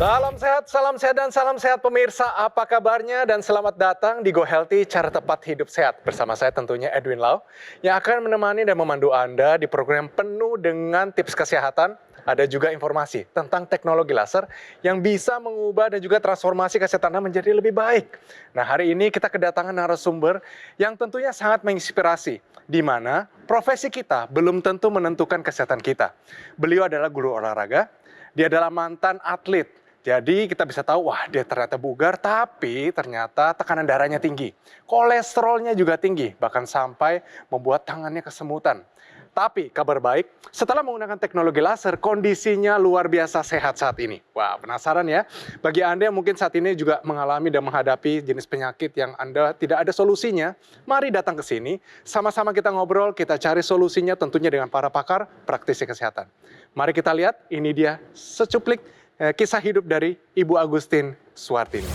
Salam sehat dan salam sehat pemirsa. Apa kabarnya dan selamat datang di Go Healthy, cara tepat hidup sehat. Bersama saya tentunya Edwin Lau yang akan menemani dan memandu Anda di program penuh dengan tips kesehatan. Ada juga informasi tentang teknologi laser yang bisa mengubah dan juga transformasi kesehatan Anda menjadi lebih baik. Nah, hari ini kita kedatangan narasumber yang tentunya sangat menginspirasi, di mana profesi kita belum tentu menentukan kesehatan kita. Beliau adalah guru olahraga, dia adalah mantan atlet. Jadi kita bisa tahu, wah dia ternyata bugar, tapi ternyata tekanan darahnya tinggi. Kolesterolnya juga tinggi, bahkan sampai membuat tangannya kesemutan. Tapi kabar baik, setelah menggunakan teknologi laser, kondisinya luar biasa sehat saat ini. Wah, penasaran ya? Bagi Anda yang mungkin saat ini juga mengalami dan menghadapi jenis penyakit yang Anda tidak ada solusinya, mari datang ke sini, sama-sama kita ngobrol, kita cari solusinya tentunya dengan para pakar praktisi kesehatan. Mari kita lihat, ini dia secuplik kisah hidup dari Ibu Agustin Suwartini.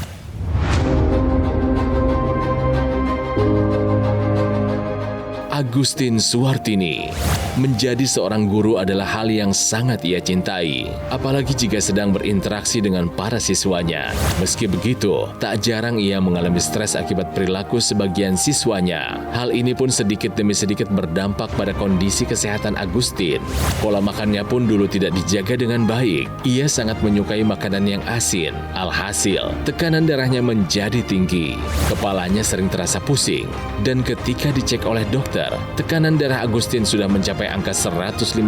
Agustin Suwartini. Menjadi seorang guru adalah hal yang sangat ia cintai, apalagi jika sedang berinteraksi dengan para siswanya. Meski begitu, tak jarang ia mengalami stres akibat perilaku sebagian siswanya. Hal ini pun sedikit demi sedikit berdampak pada kondisi kesehatan Agustin. Pola makannya pun dulu tidak dijaga dengan baik. Ia sangat menyukai makanan yang asin. Alhasil, tekanan darahnya menjadi tinggi. Kepalanya sering terasa pusing. Dan ketika dicek oleh dokter, tekanan darah Agustin sudah mencapai angka 150/110.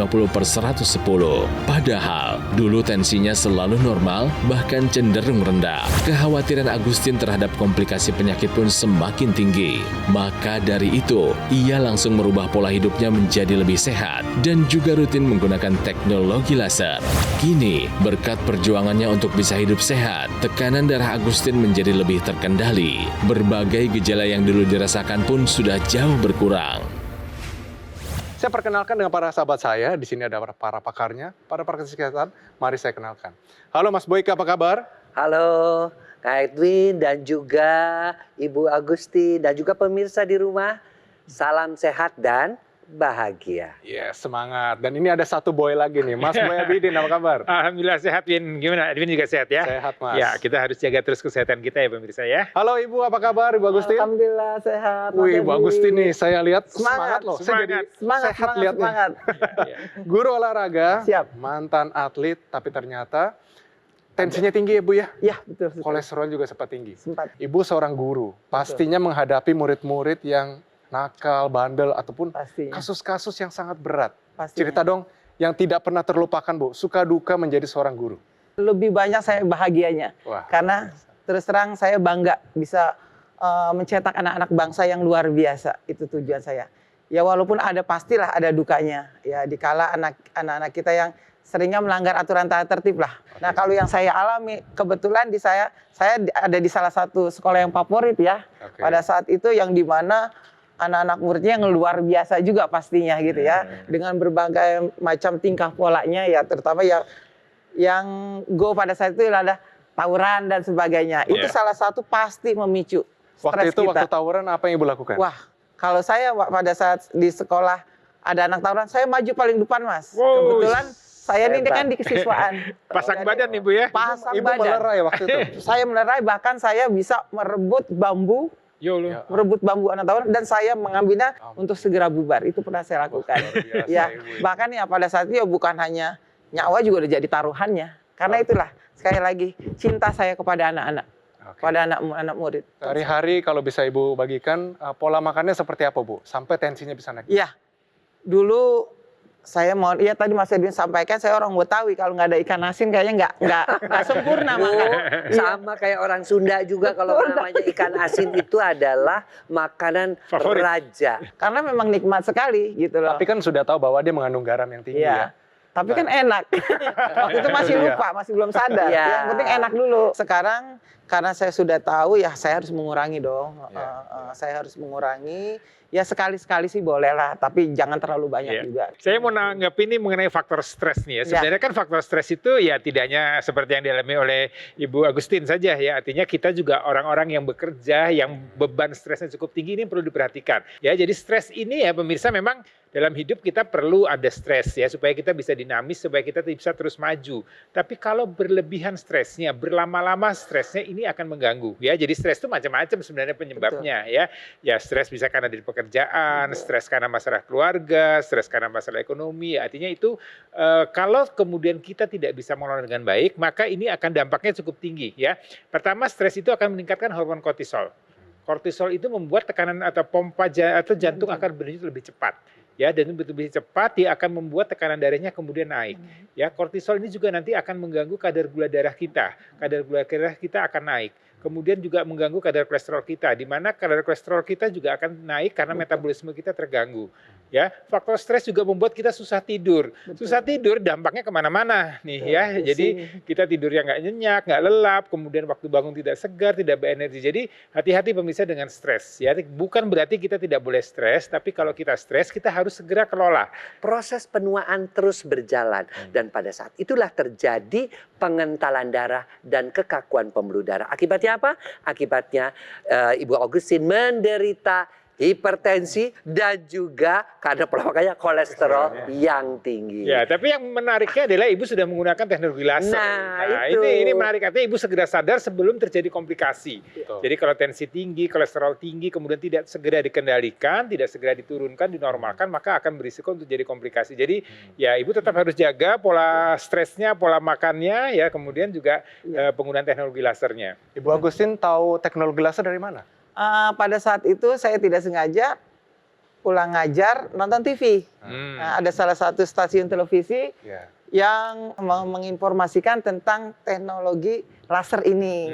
Padahal, dulu tensinya selalu normal, bahkan cenderung rendah. Kekhawatiran Agustin terhadap komplikasi penyakit pun semakin tinggi. Maka dari itu, ia langsung merubah pola hidupnya menjadi lebih sehat dan juga rutin menggunakan teknologi laser. Kini, berkat perjuangannya untuk bisa hidup sehat, tekanan darah Agustin menjadi lebih terkendali. Berbagai gejala yang dulu dirasakan pun sudah jauh berkurang. Saya perkenalkan dengan para sahabat saya, di sini ada para pakarnya, para praktisi kesehatan, mari saya kenalkan. Halo Mas Boyke, apa kabar? Halo Kak Edwin dan juga Ibu Agustin dan juga pemirsa di rumah. Salam sehat dan bahagia. Yes, semangat. Dan ini ada satu boy lagi nih, Mas Boy Abidin, apa kabar? Alhamdulillah sehat, Win. Gimana? Edwin juga sehat ya? Sehat, Mas. Ya, kita harus jaga terus kesehatan kita ya pemirsa ya. Halo Ibu, apa kabar Ibu Agustin? Alhamdulillah sehat. Wih, Ibu Agustin nih, saya lihat Semangat loh. Saya jadi Semangat. sehat lihatnya. Semangat. Guru olahraga, Siap. mantan atlet, tapi ternyata tensinya tinggi ya Bu ya? Ya, betul. Kolesterol juga sempat tinggi. Sempat. Ibu seorang guru, pastinya menghadapi murid-murid yang nakal, bandel, ataupun Pastinya. kasus-kasus yang sangat berat. Pastinya. Cerita dong yang tidak pernah terlupakan Bu, suka duka menjadi seorang guru. Lebih banyak saya bahagianya. Wah, Karena terus terang saya bangga bisa mencetak anak-anak bangsa yang luar biasa. Itu tujuan saya. Ya walaupun pastilah ada dukanya. Ya dikala anak-anak kita yang seringnya melanggar aturan tata tertib lah. Nah kalau yang saya alami, kebetulan saya ada di salah satu sekolah yang favorit ya. Oke. Pada saat itu yang dimana anak-anak muridnya yang luar biasa juga pastinya gitu ya. Dengan berbagai macam tingkah polanya ya, terutama yang go pada saat itu adalah tawuran dan sebagainya. Itu salah satu pasti memicu waktu stres itu, kita. waktu tawuran apa yang Ibu lakukan? Wah, kalau saya pada saat di sekolah ada anak tawuran, saya maju paling depan Mas. Wow. Kebetulan saya ini kan di kesiswaan. Pasang badan Ibu ya? Pasang Ibu badan. melerai waktu itu? Saya melerai, bahkan saya bisa merebut bambu Yo lu. Ya. merebut bambu anak tawuran dan saya mengambilnya untuk segera bubar. Itu pernah saya lakukan. Luar biasa, Ya, Ibu. bahkan ya pada saat itu ya bukan hanya nyawa juga udah jadi taruhannya. Karena itulah sekali lagi cinta saya kepada anak-anak, Oke. pada anak murid. Hari-hari kalau bisa Ibu bagikan, pola makannya seperti apa Bu? Sampai tensinya bisa naik. Iya, dulu saya mau, iya tadi Mas Edwin sampaikan saya orang Betawi, kalau nggak ada ikan asin kayaknya nggak sempurna makan. Sama kayak orang Sunda juga kalau namanya ikan asin itu adalah makanan Favorit. raja. Karena memang nikmat sekali gitu loh. Tapi kan sudah tahu bahwa dia mengandung garam yang tinggi ya. Iya. Tapi kan enak. Waktu itu masih lupa, masih belum sadar. Iya. Yang penting enak dulu. Sekarang karena saya sudah tahu ya saya harus mengurangi dong. Iya. Saya harus mengurangi. Ya sekali-sekali sih boleh lah, tapi jangan terlalu banyak Iya. juga. Saya mau nanggap ini mengenai faktor stres nih ya. Sebenarnya kan faktor stres itu ya tidak hanya seperti yang dialami oleh Ibu Agustin saja ya. Artinya kita juga orang-orang yang bekerja, yang beban stresnya cukup tinggi ini perlu diperhatikan. Ya, jadi stres ini ya pemirsa memang dalam hidup kita perlu ada stres ya supaya kita bisa dinamis, supaya kita bisa terus maju. Tapi kalau berlebihan stresnya, berlama-lama stresnya ini akan mengganggu ya. Jadi stres itu macam-macam sebenarnya penyebabnya ya. Ya stres bisa karena di pekerjaan, stres karena masalah keluarga, stres karena masalah ekonomi. Artinya itu kalau kemudian kita tidak bisa mengelola dengan baik, maka ini akan dampaknya cukup tinggi ya. Pertama, stres itu akan meningkatkan hormon kortisol. Kortisol itu membuat tekanan atau pompa atau jantung akan berdenyut lebih cepat. Ya, dan lebih cepat dia akan membuat tekanan darahnya kemudian naik. Ya, kortisol ini juga nanti akan mengganggu kadar gula darah kita. Kadar gula darah kita akan naik. Kemudian juga mengganggu kadar kolesterol kita, di mana kadar kolesterol kita juga akan naik karena metabolisme kita terganggu. Ya, faktor stres juga membuat kita susah tidur. Susah tidur dampaknya kemana-mana nih ya. Jadi kita tidurnya nggak nyenyak, nggak lelap, kemudian waktu bangun tidak segar, tidak berenergi. Jadi hati-hati pemirsa dengan stres. Ya, bukan berarti kita tidak boleh stres, tapi kalau kita stres kita harus segera kelola. Proses penuaan terus berjalan dan pada saat itulah terjadi pengentalan darah dan kekakuan pembuluh darah. Akibatnya apa? Akibatnya Ibu Agustin menderita hipertensi dan juga karena pola makannya kolesterol yang tinggi. Ya, tapi yang menariknya adalah Ibu sudah menggunakan teknologi laser. Nah, itu. ini menarik, artinya Ibu segera sadar sebelum terjadi komplikasi. Betul. Jadi kalau tensi tinggi, kolesterol tinggi, kemudian tidak segera dikendalikan, tidak segera diturunkan, dinormalkan, maka akan berisiko untuk jadi komplikasi. Jadi ya Ibu tetap harus jaga pola stresnya, pola makannya, ya kemudian juga penggunaan teknologi lasernya. Ibu Agustin tahu teknologi laser dari mana? Pada saat itu saya tidak sengaja pulang ngajar nonton TV. Nah, ada salah satu stasiun televisi yang menginformasikan tentang teknologi laser ini.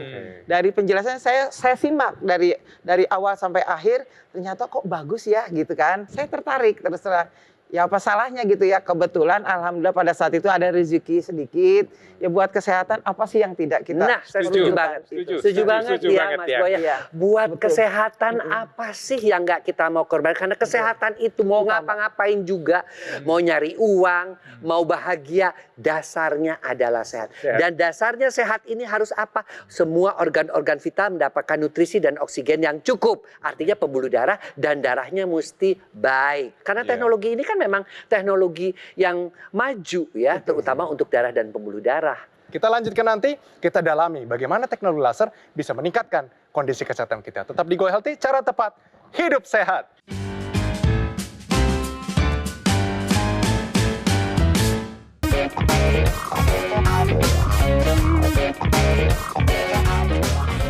Dari penjelasannya saya simak dari awal sampai akhir, ternyata kok bagus ya gitu kan. Saya tertarik terus terang. Ya apa salahnya gitu ya, kebetulan alhamdulillah pada saat itu ada rezeki sedikit, ya buat kesehatan apa sih yang tidak kita Nah, saya setuju banget. Setuju banget ya Mas Boy. Buat kesehatan apa sih yang nggak kita mau korbankan? Karena kesehatan itu mau ngapa-ngapain juga, mau nyari uang, mau bahagia, dasarnya adalah sehat. Dan dasarnya sehat ini harus apa? Semua organ-organ vital mendapatkan nutrisi dan oksigen yang cukup. Artinya pembuluh darah dan darahnya mesti baik. Karena teknologi ini kan memang teknologi yang maju ya, terutama untuk darah dan pembuluh darah. Kita lanjutkan nanti, kita dalami bagaimana teknologi laser bisa meningkatkan kondisi kesehatan kita. Tetap di Go Healthy, cara tepat, hidup sehat.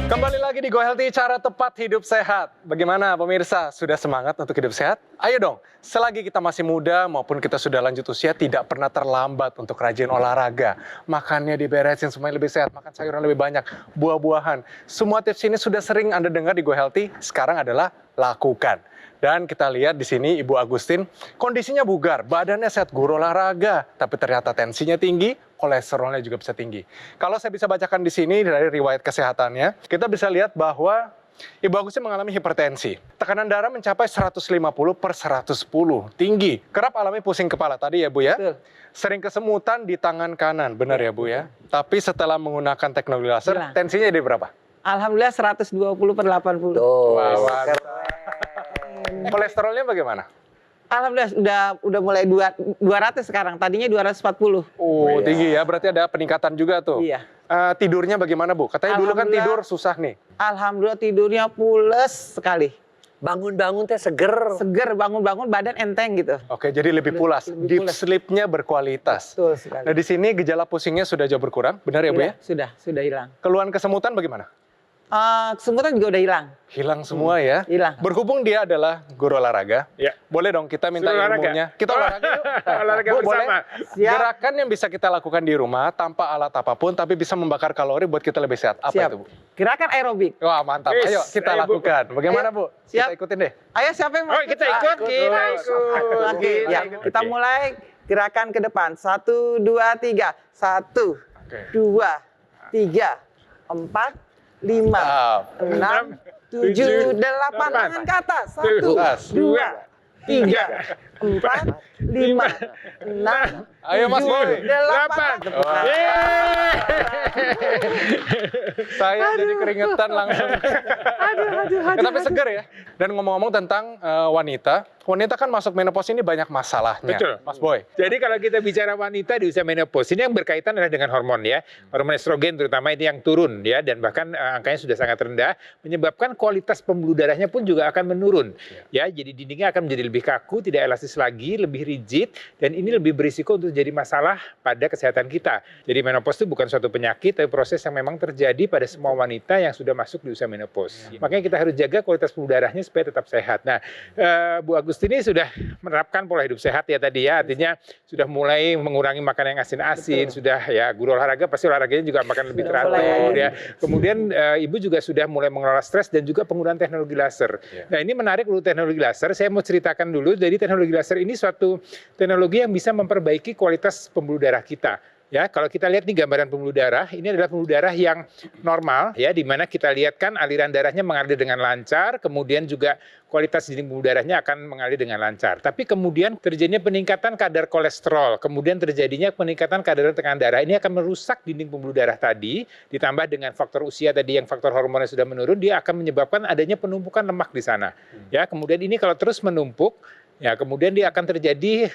Kembali lagi di Go Healthy, cara tepat hidup sehat. Bagaimana pemirsa, sudah semangat untuk hidup sehat? Ayo dong, selagi kita masih muda maupun kita sudah lanjut usia, tidak pernah terlambat untuk rajin olahraga. Makannya diberesin, semuanya lebih sehat, makan sayuran lebih banyak, buah-buahan. Semua tips ini sudah sering Anda dengar di Go Healthy, sekarang adalah lakukan. Dan kita lihat di sini Ibu Agustin, kondisinya bugar, badannya sehat, guru olahraga, tapi ternyata tensinya tinggi, kolesterolnya juga bisa tinggi. Kalau saya bisa bacakan di sini dari riwayat kesehatannya, kita bisa lihat bahwa Ibu Agustin mengalami hipertensi. Tekanan darah mencapai 150/110, tinggi. Kerap alami pusing kepala tadi ya Bu ya. Betul. Sering kesemutan di tangan kanan, benar ya Bu ya. Tapi setelah menggunakan teknologi laser, Hilang. tensinya jadi berapa? Alhamdulillah 120/80. Tuh, Wah, keren. Kolesterolnya bagaimana? Alhamdulillah udah mulai 200 sekarang. Tadinya 240. Oh, tinggi ya. Berarti ada peningkatan juga tuh. Iya. Tidurnya bagaimana Bu? Katanya dulu kan Alhamdulillah. tidur susah nih. Alhamdulillah tidurnya pules sekali. Bangun-bangun teh seger. Seger, bangun-bangun badan enteng gitu. Oke, jadi lebih pulas. Lebih Deep pulas. sleep-nya berkualitas. Betul sekali. Nah, di sini gejala pusingnya sudah jauh berkurang. Benar ya Bu ya? Sudah hilang. Keluhan kesemutan bagaimana? Kesemutan juga udah hilang. Hilang semua ya. Hilang. Berhubung dia adalah guru olahraga, Ya. boleh dong kita minta Suruh olahraga. ilmunya. Kita olahraga yuk. Olahraga Bu, bersama. boleh? Siap. Gerakan yang bisa kita lakukan di rumah tanpa alat apapun, tapi bisa membakar kalori buat kita lebih sehat. Apa Siap. itu Bu? Gerakan aerobik. Wah mantap. Wis, Ayo kita ayo, Bu. lakukan. Bagaimana Ayo. Bu? Siap. Kita ikutin deh. Ayo siapa yang mau? Oh, kita ikut, kita ikut. Oke, ya, kita Oke. mulai gerakan ke depan. 1, 2, 3. 1, Oke. 2, 3, 4, 5, Siap. 6, 7, 8. Tangan ke atas. 1, 2, 3, 4, 5, 6, Ayo Mas Boy. 8. Saya jadi keringetan langsung. Tapi seger ya. Dan ngomong-ngomong tentang wanita kan masuk menopause ini banyak masalahnya. Betul. Mas Boy. Jadi kalau kita bicara wanita di usia menopause, ini yang berkaitan adalah dengan hormon ya. Hormon estrogen terutama ini yang turun ya, dan bahkan angkanya sudah sangat rendah, menyebabkan kualitas pembuluh darahnya pun juga akan menurun. Ya, jadi dindingnya akan menjadi lebih kaku, tidak elastis lagi, lebih rigid, dan ini lebih berisiko untuk jadi masalah pada kesehatan kita. Jadi menopause itu bukan suatu penyakit, tapi proses yang memang terjadi pada semua wanita yang sudah masuk di usia menopause. Makanya kita harus jaga kualitas pembuluh darahnya supaya tetap sehat. Nah, Bu Agustini sudah menerapkan pola hidup sehat ya tadi ya, artinya sudah mulai mengurangi makanan yang asin-asin, sudah ya guru olahraga pasti olahraganya juga makan lebih teratur ya. Kemudian Ibu juga sudah mulai mengelola stres dan juga penggunaan teknologi laser. Nah, ini menarik dulu teknologi laser. Saya mau ceritakan dulu. Jadi teknologi laser ini suatu teknologi yang bisa memperbaiki kualitas pembuluh darah kita. Ya, kalau kita lihat nih gambaran pembuluh darah, ini adalah pembuluh darah yang normal ya, di mana kita lihat kan aliran darahnya mengalir dengan lancar, kemudian juga kualitas dinding pembuluh darahnya akan mengalir dengan lancar. Tapi kemudian terjadinya peningkatan kadar kolesterol, kemudian terjadinya peningkatan kadar tekanan darah. Ini akan merusak dinding pembuluh darah tadi, ditambah dengan faktor usia tadi yang faktor hormonnya sudah menurun, dia akan menyebabkan adanya penumpukan lemak di sana. Ya, kemudian ini kalau terus menumpuk, ya kemudian dia akan terjadi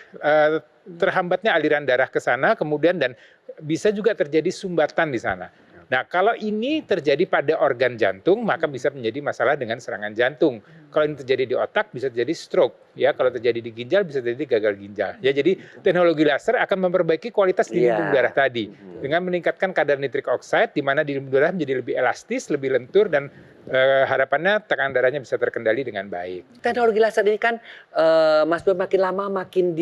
terhambatnya aliran darah ke sana, kemudian dan bisa juga terjadi sumbatan di sana. Nah, kalau ini terjadi pada organ jantung, maka bisa menjadi masalah dengan serangan jantung. Kalau ini terjadi di otak, bisa terjadi stroke. Ya, kalau terjadi di ginjal, bisa terjadi gagal ginjal. Ya, jadi teknologi laser akan memperbaiki kualitas dinding pembuluh darah tadi dengan meningkatkan kadar nitrik oxide, di mana dinding pembuluh darah menjadi lebih elastis, lebih lentur, dan harapannya tekanan darahnya bisa terkendali dengan baik. Teknologi laser ini kan Mas Boy makin lama makin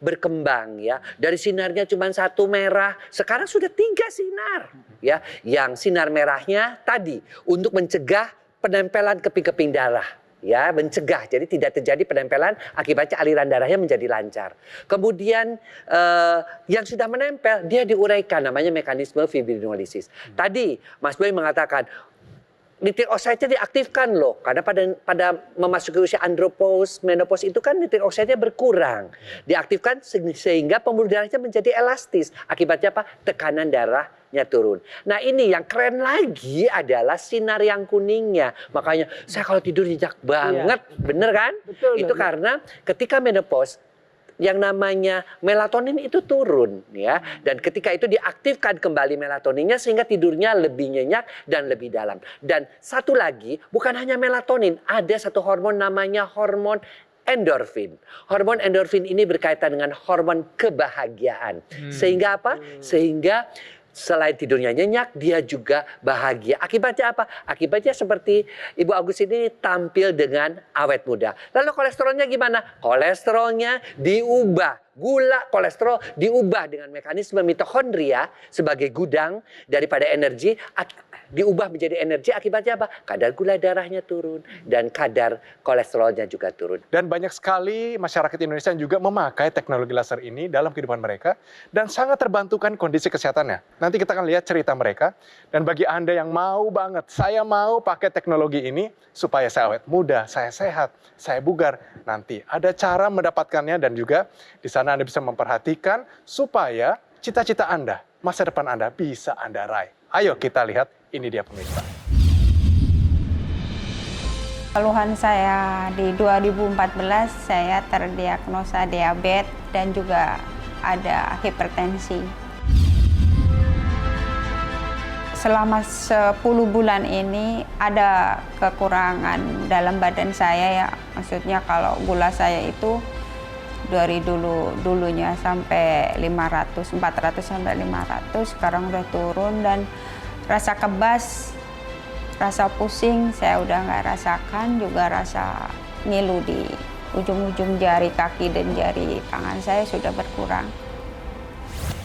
berkembang ya. Dari sinarnya cuma 1 merah, sekarang sudah 3 sinar ya. Yang sinar merahnya tadi untuk mencegah penempelan keping-keping darah. Ya, mencegah, jadi tidak terjadi penempelan, akibatnya aliran darahnya menjadi lancar. Kemudian yang sudah menempel, dia diuraikan, namanya mekanisme fibrinolisis. Tadi Mas Boy mengatakan, nitrik oxide-nya diaktifkan loh, karena pada memasuki usia andropause, menopause itu kan nitrik oxide-nya berkurang. Diaktifkan sehingga pembuluh darahnya menjadi elastis. Akibatnya apa? Tekanan darahnya turun. Nah, ini yang keren lagi adalah sinar yang kuningnya. Makanya saya kalau tidur nyenyak banget, bener kan? Betul, itu karena ketika menopause, yang namanya melatonin itu turun ya, dan ketika itu diaktifkan kembali melatoninnya sehingga tidurnya lebih nyenyak dan lebih dalam. Dan satu lagi, bukan hanya melatonin, ada satu hormon namanya hormon endorfin. Hormon endorfin ini berkaitan dengan hormon kebahagiaan. Sehingga apa? Sehingga selain tidurnya nyenyak, dia juga bahagia. Akibatnya apa? Akibatnya seperti Ibu Agus ini tampil dengan awet muda. Lalu kolesterolnya gimana? Kolesterolnya diubah. Gula kolesterol diubah dengan mekanisme mitokondria sebagai gudang daripada energi, diubah menjadi energi. Akibatnya apa? Kadar gula darahnya turun dan kadar kolesterolnya juga turun. Dan banyak sekali masyarakat Indonesia yang juga memakai teknologi laser ini dalam kehidupan mereka dan sangat terbantukan kondisi kesehatannya. Nanti kita akan lihat cerita mereka. Dan bagi Anda yang mau banget, saya mau pakai teknologi ini supaya saya awet muda, saya sehat, saya bugar. Nanti ada cara mendapatkannya, dan juga di sana Anda bisa memperhatikan supaya cita-cita Anda, masa depan Anda bisa Anda raih. Ayo kita lihat, ini dia pemirsa. Keluhan saya di 2014, saya terdiagnosa diabetes dan juga ada hipertensi. Selama 10 bulan ini ada kekurangan dalam badan saya ya. Maksudnya kalau gula saya itu dari dulunya sampai 400 sampai 500, sekarang udah turun, dan rasa kebas, rasa pusing saya udah nggak rasakan, juga rasa ngilu di ujung-ujung jari kaki dan jari tangan saya sudah berkurang.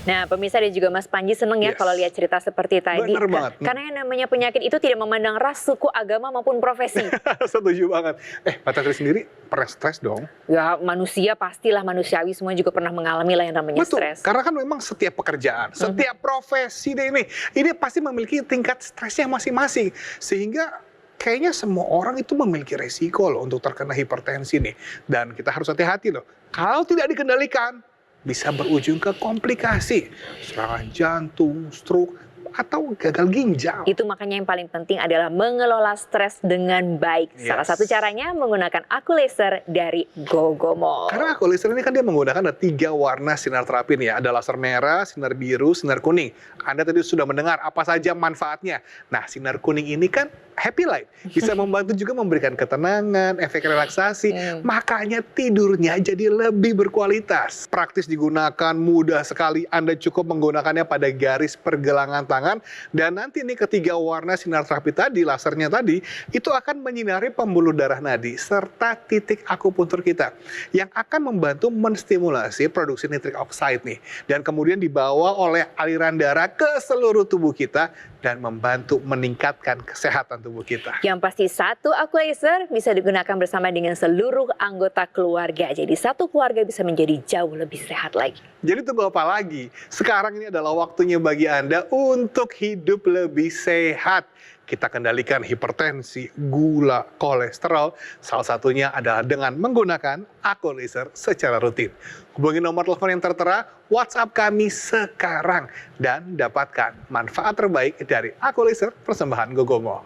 Nah, pemirsa dan juga Mas Panji seneng ya kalau lihat cerita seperti tadi. Bener banget. Karena yang namanya penyakit itu tidak memandang ras, suku, agama maupun profesi. Setuju banget. Mbak Tatri sendiri pernah stres dong? Ya, manusia pastilah, manusiawi semua juga pernah mengalami lah yang namanya Betul, stres. karena kan memang setiap pekerjaan, setiap profesi deh ini pasti memiliki tingkat stresnya masing-masing. Sehingga kayaknya semua orang itu memiliki resiko loh untuk terkena hipertensi nih. Dan kita harus hati-hati loh. Kalau tidak dikendalikan, bisa berujung ke komplikasi. Serangan jantung, stroke, atau gagal ginjal. Itu makanya yang paling penting adalah mengelola stres dengan baik. Salah satu caranya menggunakan Aku Laser dari Gogomo. Karena Aku Laser ini kan dia menggunakan ada 3 warna sinar terapi nih ya. Ada laser merah, sinar biru, sinar kuning. Anda tadi sudah mendengar apa saja manfaatnya. Nah, sinar kuning ini kan happy light. Bisa membantu juga memberikan ketenangan, efek relaksasi. Makanya tidurnya jadi lebih berkualitas. Praktis digunakan, mudah sekali. Anda cukup menggunakannya pada garis pergelangan tangan. Dan nanti nih ketiga warna sinar terapi tadi, lasernya tadi, itu akan menyinari pembuluh darah nadi serta titik akupuntur kita. Yang akan membantu menstimulasi produksi nitric oxide nih. Dan kemudian dibawa oleh aliran darah ke seluruh tubuh kita dan membantu meningkatkan kesehatan tubuh kita. Yang pasti satu Aku Laser bisa digunakan bersama dengan seluruh anggota keluarga. Jadi satu keluarga bisa menjadi jauh lebih sehat lagi. Jadi tunggu apa lagi? Sekarang ini adalah waktunya bagi Anda untuk hidup lebih sehat. Kita kendalikan hipertensi, gula, kolesterol. Salah satunya adalah dengan menggunakan Aku Laser secara rutin. Hubungi nomor telepon yang tertera, WhatsApp kami sekarang. Dan dapatkan manfaat terbaik dari Aku Laser persembahan Gogomo.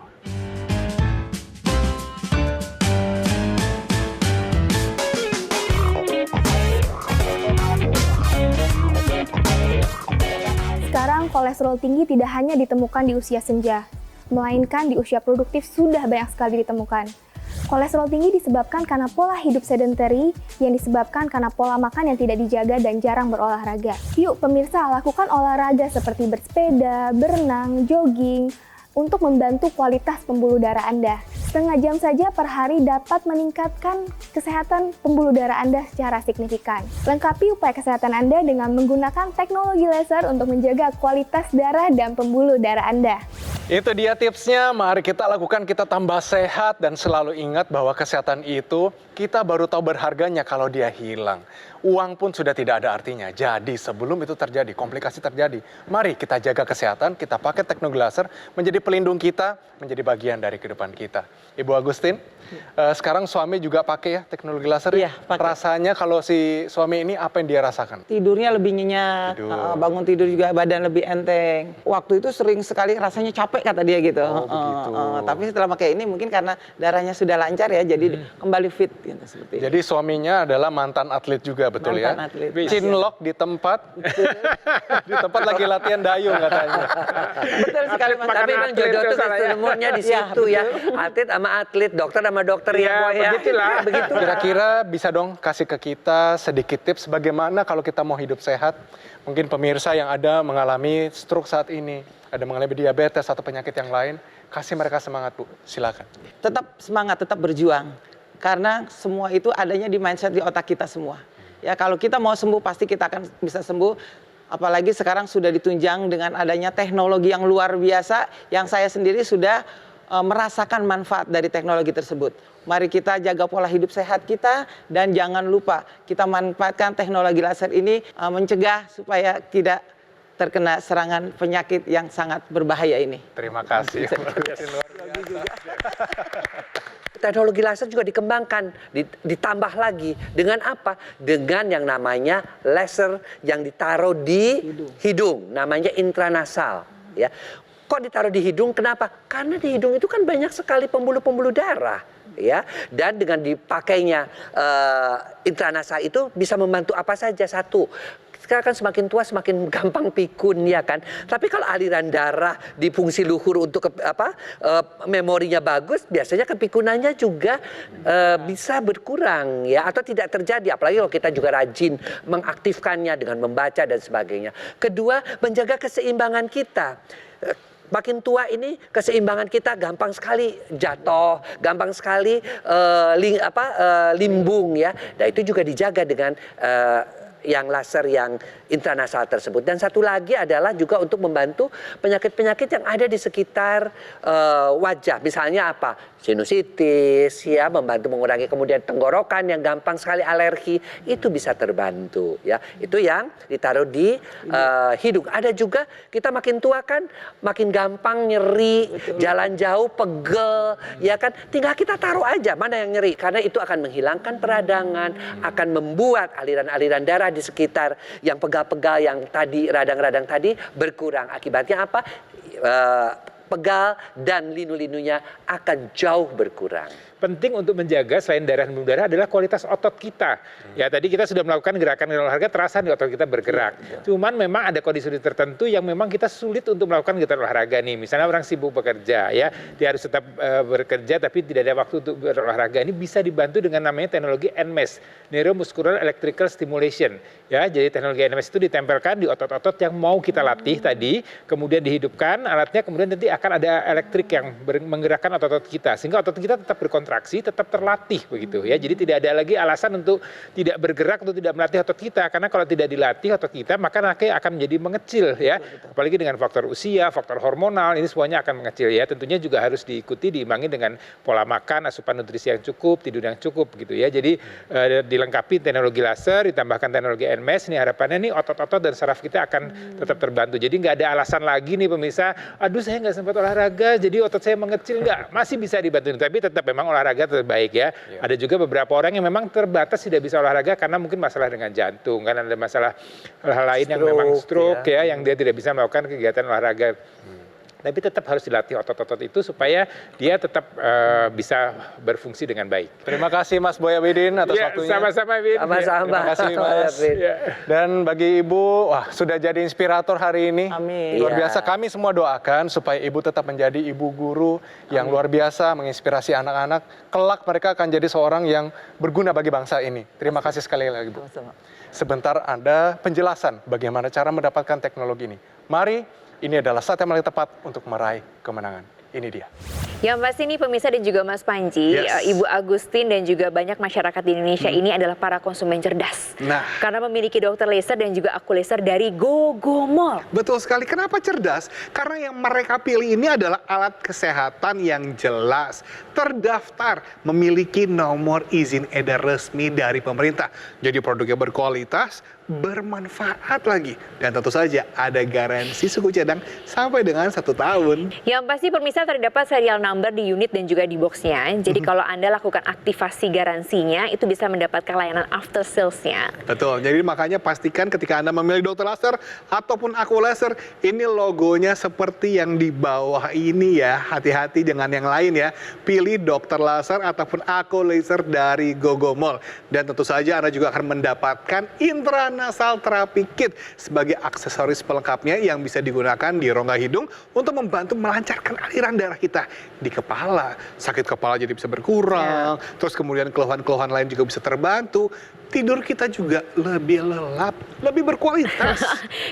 Sekarang kolesterol tinggi tidak hanya ditemukan di usia senja, melainkan di usia produktif sudah banyak sekali ditemukan. Kolesterol tinggi disebabkan karena pola hidup sedentary yang disebabkan karena pola makan yang tidak dijaga dan jarang berolahraga. Yuk pemirsa, lakukan olahraga seperti bersepeda, berenang, jogging, untuk membantu kualitas pembuluh darah Anda. Setengah jam saja per hari dapat meningkatkan kesehatan pembuluh darah Anda secara signifikan. Lengkapi upaya kesehatan Anda dengan menggunakan teknologi laser untuk menjaga kualitas darah dan pembuluh darah Anda. Itu dia tipsnya, mari kita lakukan, kita tambah sehat dan selalu ingat bahwa kesehatan itu kita baru tahu berharganya kalau dia hilang. Uang pun sudah tidak ada artinya. Jadi sebelum itu terjadi, komplikasi terjadi, mari kita jaga kesehatan, kita pakai teknologi laser menjadi pelindung kita, menjadi bagian dari kehidupan kita. Ibu Agustin, sekarang suami juga pakai ya teknologi laser? Iya, pakai. Rasanya kalau si suami ini apa yang dia rasakan? Tidurnya lebih nyenyak, bangun tidur juga badan lebih enteng. Waktu itu sering sekali rasanya capek kata dia gitu. Begitu. Tapi setelah pakai ini mungkin karena darahnya sudah lancar ya, jadi kembali fit gitu, seperti itu. Jadi suaminya adalah mantan atlet juga, betul Mantan ya? atlet. Cinlok di tempat, di tempat lagi latihan dayung katanya. Betul sekali Mas. Tapi memang jodoh tuh ketemunya di situ ya. Atlet sama atlet, dokter sama dokter ya, Boy ya. Begitulah. Begitu. Kira-kira bisa dong kasih ke kita sedikit tips bagaimana kalau kita mau hidup sehat? Mungkin pemirsa yang ada mengalami stroke saat ini, ada mengalami diabetes atau penyakit yang lain, kasih mereka semangat Bu, silakan. Tetap semangat, tetap berjuang. Karena semua itu adanya di mindset di otak kita semua. Ya kalau kita mau sembuh pasti kita akan bisa sembuh. Apalagi sekarang sudah ditunjang dengan adanya teknologi yang luar biasa yang saya sendiri sudah merasakan manfaat dari teknologi tersebut. Mari kita jaga pola hidup sehat kita dan jangan lupa kita manfaatkan teknologi laser ini mencegah supaya tidak terkena serangan penyakit yang sangat berbahaya ini. Terima kasih. Teknologi laser juga dikembangkan, ditambah lagi dengan apa? Dengan yang namanya laser yang ditaruh di hidung, namanya intranasal. Ya, kok ditaruh di hidung? Kenapa? Karena di hidung itu kan banyak sekali pembuluh-pembuluh darah. Ya, dan dengan dipakainya intranasal itu bisa membantu apa saja. Satu, sekarang kan semakin tua semakin gampang pikun ya kan. Tapi kalau aliran darah di fungsi luhur untuk memorinya bagus, biasanya kepikunannya juga bisa berkurang ya atau tidak terjadi. Apalagi kalau kita juga rajin mengaktifkannya dengan membaca dan sebagainya. Kedua, menjaga keseimbangan kita. Makin tua ini keseimbangan kita gampang sekali jatuh, gampang sekali limbung ya. Dan itu juga dijaga dengan yang laser yang intranasal tersebut. Dan satu lagi adalah juga untuk membantu penyakit-penyakit yang ada di sekitar wajah. Misalnya apa? Sinusitis, ya, membantu mengurangi kemudian tenggorokan yang gampang sekali alergi, itu bisa terbantu, ya. Itu yang ditaruh di hidung. Ada juga kita makin tua kan makin gampang nyeri, jalan jauh pegel, ya kan? Tinggal kita taruh aja mana yang nyeri, karena itu akan menghilangkan peradangan, akan membuat aliran-aliran darah di sekitar yang pegal-pegal yang tadi, radang-radang tadi berkurang. Akibatnya apa? Pegal dan linu-linunya akan jauh berkurang. Penting untuk menjaga selain darah dan pembuluh darah adalah kualitas otot kita. Ya, tadi kita sudah melakukan gerakan olahraga, terasa di otot kita bergerak. Cuman memang ada kondisi tertentu yang memang kita sulit untuk melakukan gerakan olahraga nih. Misalnya orang sibuk bekerja, ya, dia harus tetap bekerja tapi tidak ada waktu untuk berolahraga. Ini bisa dibantu dengan namanya teknologi NMES, Neuromuscular Electrical Stimulation. Ya, jadi teknologi NMES itu ditempelkan di otot-otot yang mau kita latih tadi, kemudian dihidupkan alatnya, kemudian nanti akan ada elektrik yang menggerakkan otot-otot kita, sehingga otot kita tetap berkontraksi, tetap terlatih begitu ya. Jadi tidak ada lagi alasan untuk tidak bergerak atau tidak melatih otot kita, karena kalau tidak dilatih otot kita maka nanti akan menjadi mengecil ya. Apalagi dengan faktor usia, faktor hormonal, ini semuanya akan mengecil ya. Tentunya juga harus diikuti, diimbangi dengan pola makan, asupan nutrisi yang cukup, tidur yang cukup gitu ya. Jadi dilengkapi teknologi laser, ditambahkan teknologi NMES, ini harapannya nih otot-otot dan saraf kita akan tetap terbantu. Jadi nggak ada alasan lagi nih pemirsa, aduh saya nggak sempat olahraga jadi otot saya mengecil, nggak, masih bisa dibantu. Tapi tetap memang olahraga terbaik ya. Ada juga beberapa orang yang memang terbatas tidak bisa olahraga karena mungkin masalah dengan jantung, kan ada masalah hal-hal lain yang memang stroke ya, yang dia tidak bisa melakukan kegiatan olahraga. Tapi tetap harus dilatih otot-otot itu supaya dia tetap bisa berfungsi dengan baik. Terima kasih Mas Boy Abidin atas waktunya. Sama-sama, Bin. Sama-sama. Terima kasih Mas. Dan bagi Ibu, wah, sudah jadi inspirator hari ini. Amin. Luar biasa, kami semua doakan supaya Ibu tetap menjadi ibu guru yang luar biasa, menginspirasi anak-anak. Kelak mereka akan jadi seorang yang berguna bagi bangsa ini. Terima kasih sekali lagi, Bu. Sebentar ada penjelasan bagaimana cara mendapatkan teknologi ini. Mari, ini adalah saat yang paling tepat untuk meraih kemenangan. Ini dia. Yang pasti nih pemirsa dan juga Mas Panji, Ibu Agustin dan juga banyak masyarakat di Indonesia ini adalah para konsumen cerdas. Nah, karena memiliki dokter laser dan juga aku laser dari Gogomol. betul sekali. Kenapa cerdas? Karena yang mereka pilih ini adalah alat kesehatan yang jelas, terdaftar, memiliki nomor izin edar resmi dari pemerintah. Jadi produknya berkualitas, bermanfaat lagi. Dan tentu saja ada garansi suku cadang sampai dengan 1 tahun. Yang pasti pemirsa terdapat serial number di unit dan juga di boxnya. Jadi kalau Anda lakukan aktivasi garansinya, itu bisa mendapatkan layanan after sales-nya. Betul, jadi makanya pastikan ketika Anda memilih dokter laser ataupun aku laser, ini logonya seperti yang di bawah ini ya. Hati-hati dengan yang lain ya. Pilih dokter laser ataupun aku laser dari Gogomol. Dan tentu saja Anda juga akan mendapatkan intranasal therapy kit sebagai aksesoris pelengkapnya yang bisa digunakan di rongga hidung untuk membantu melancarkan aliran darah kita di kepala. Sakit kepala jadi bisa berkurang, terus kemudian keluhan-keluhan lain juga bisa terbantu. Tidur kita juga lebih lelap, lebih berkualitas.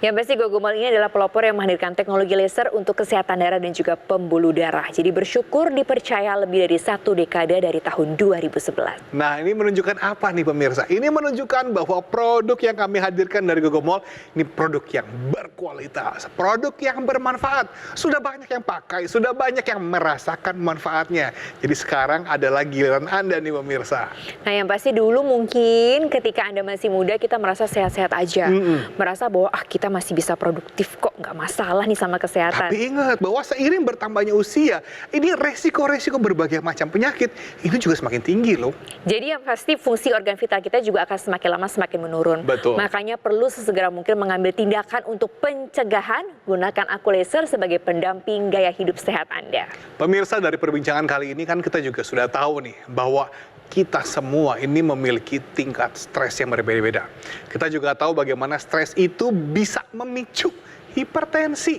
Yang pasti Gogomol ini adalah pelopor yang menghadirkan teknologi laser untuk kesehatan darah dan juga pembuluh darah. Jadi bersyukur dipercaya lebih dari 1 dekade dari tahun 2011. Nah, ini menunjukkan apa nih pemirsa? Ini menunjukkan bahwa produk yang kami hadirkan dari Gogomol ini produk yang berkualitas, produk yang bermanfaat. Sudah banyak yang pakai, sudah banyak yang merasakan manfaatnya. Jadi sekarang adalah giliran Anda nih pemirsa. Nah, yang pasti dulu mungkin ketika Anda masih muda kita merasa sehat-sehat aja. Merasa bahwa kita masih bisa produktif kok, nggak masalah nih sama kesehatan. Tapi ingat bahwa seiring bertambahnya usia, ini resiko-resiko berbagai macam penyakit ini juga semakin tinggi loh. Jadi yang pasti fungsi organ vital kita juga akan semakin lama semakin menurun. Betul. Makanya perlu sesegera mungkin mengambil tindakan untuk pencegahan, gunakan aku laser sebagai pendamping gaya hidup sehat Anda. Pemirsa, dari perbincangan kali ini kan kita juga sudah tahu nih bahwa kita semua ini memiliki tingkat stres yang berbeda-beda. Kita juga tahu bagaimana stres itu bisa memicu hipertensi.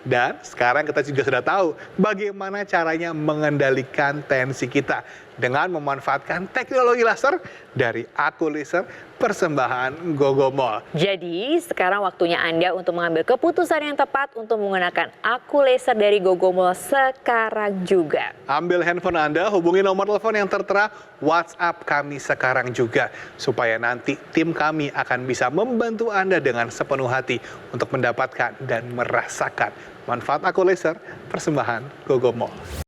Dan sekarang kita juga sudah tahu bagaimana caranya mengendalikan tensi kita. dengan memanfaatkan teknologi laser dari Aku Laser persembahan Gogo Mall. Jadi sekarang waktunya Anda untuk mengambil keputusan yang tepat untuk menggunakan Aku Laser dari Gogo Mall sekarang juga. Ambil handphone Anda, hubungi nomor telepon yang tertera, WhatsApp kami sekarang juga. Supaya nanti tim kami akan bisa membantu Anda dengan sepenuh hati untuk mendapatkan dan merasakan manfaat Aku Laser persembahan Gogo Mall.